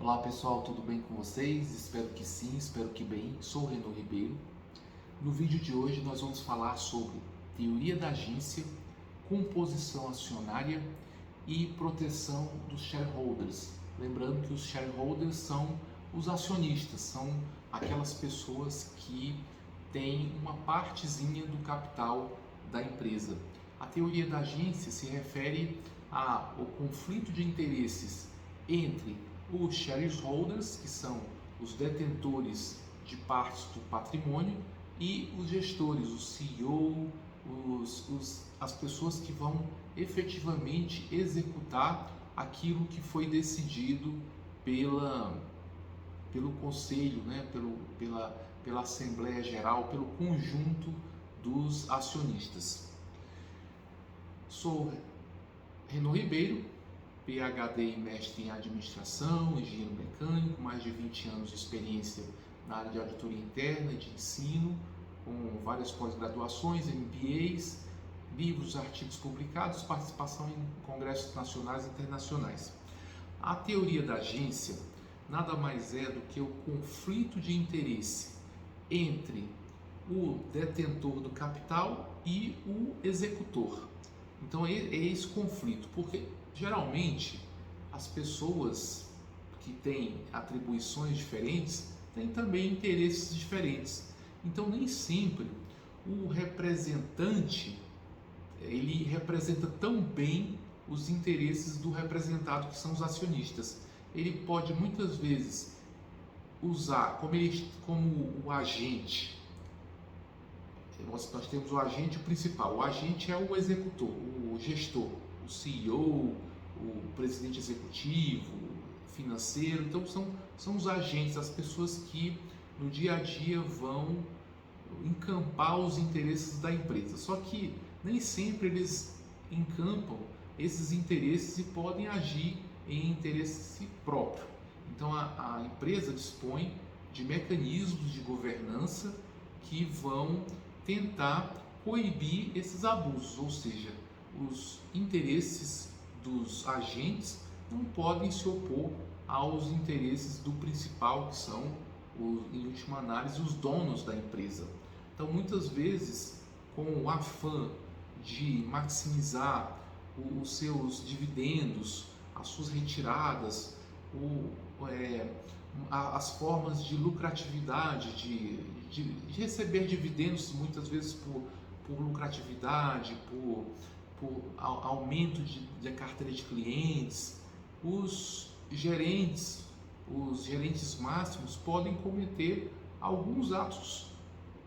Olá pessoal, tudo bem com vocês? Espero que sim, espero que bem. Sou o Renan Ribeiro. No vídeo de hoje nós vamos falar sobre teoria da agência, composição acionária e proteção dos shareholders. Lembrando que os shareholders são os acionistas, são aquelas pessoas que têm uma partezinha do capital da empresa. A teoria da agência se refere ao conflito de interesses entre os shareholders, que são os detentores de partes do patrimônio, e os gestores, o CEO, as pessoas que vão efetivamente executar aquilo que foi decidido pelo conselho, né? pela Assembleia Geral, pelo conjunto dos acionistas. Sou Renan Ribeiro, PhD e mestre em administração, engenheiro mecânico, mais de 20 anos de experiência na área de auditoria interna e de ensino, com várias pós-graduações, MBAs, livros, artigos publicados, participação em congressos nacionais e internacionais. A teoria da agência nada mais é do que o conflito de interesse entre o detentor do capital e o executor. Então é esse conflito, porque geralmente as pessoas que têm atribuições diferentes têm também interesses diferentes. Então nem sempre o representante ele representa tão bem os interesses do representado, que são os acionistas. Ele pode muitas vezes usar como o agente. Nós temos o agente principal. O agente é o executor, o gestor, o CEO, o presidente executivo, financeiro. Então são os agentes, as pessoas que no dia a dia vão encampar os interesses da empresa. Só que nem sempre eles encampam esses interesses e podem agir em interesse próprio. Então a empresa dispõe de mecanismos de governança que vão tentar coibir esses abusos, ou seja, os interesses dos agentes não podem se opor aos interesses do principal, que são, em última análise, os donos da empresa. Então, muitas vezes, com o afã de maximizar os seus dividendos, as suas retiradas, as formas de lucratividade, de receber dividendos muitas vezes por lucratividade, por aumento de carteira de clientes, os gerentes máximos podem cometer alguns atos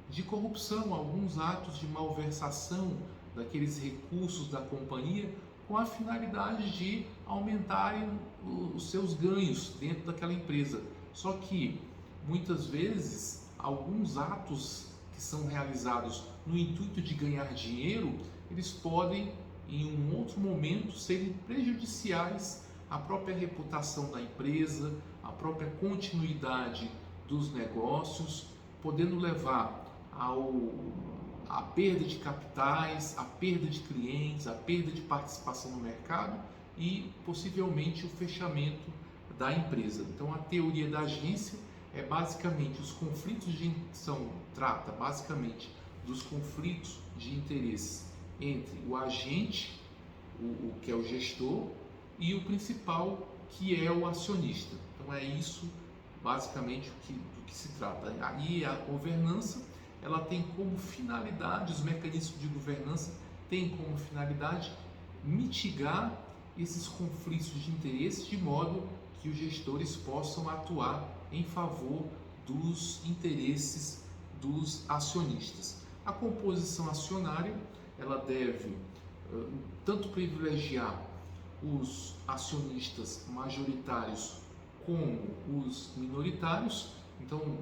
de corrupção, alguns atos de malversação daqueles recursos da companhia, com a finalidade de aumentarem os seus ganhos dentro daquela empresa. Só que muitas vezes alguns atos que são realizados no intuito de ganhar dinheiro, eles podem em um outro momento serem prejudiciais à própria reputação da empresa, à própria continuidade dos negócios, podendo levar a perda de capitais, a perda de clientes, a perda de participação no mercado e possivelmente o fechamento da empresa. Então a teoria da agência é basicamente os conflitos trata basicamente dos conflitos de interesses entre o agente, o que é o gestor, e o principal, que é o acionista. Então é isso basicamente do que se trata. Aí a governança, ela tem como finalidade, os mecanismos de governança têm como finalidade mitigar esses conflitos de interesse, de modo que os gestores possam atuar em favor dos interesses dos acionistas. A composição acionária, ela deve tanto privilegiar os acionistas majoritários como os minoritários. Então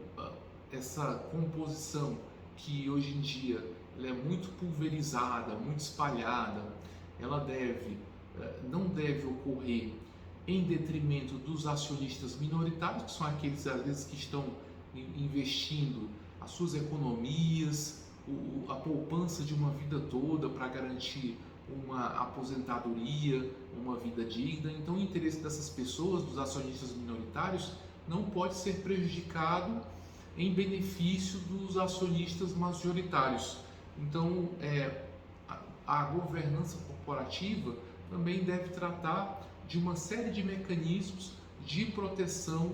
essa composição, que hoje em dia ela é muito pulverizada, muito espalhada, ela não deve ocorrer em detrimento dos acionistas minoritários, que são aqueles às vezes que estão investindo as suas economias, a poupança de uma vida toda para garantir uma aposentadoria, uma vida digna. Então, o interesse dessas pessoas, dos acionistas minoritários, não pode ser prejudicado em benefício dos acionistas majoritários. Então, a governança corporativa também deve tratar de uma série de mecanismos de proteção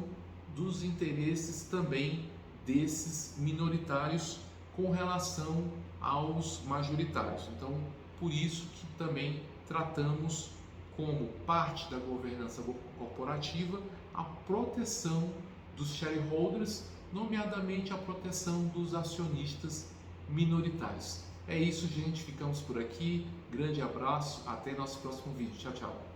dos interesses também desses minoritários com relação aos majoritários. Então, por isso que também tratamos como parte da governança corporativa a proteção dos shareholders, nomeadamente a proteção dos acionistas minoritários. É isso, gente. Ficamos por aqui. Grande abraço. Até nosso próximo vídeo. Tchau, tchau.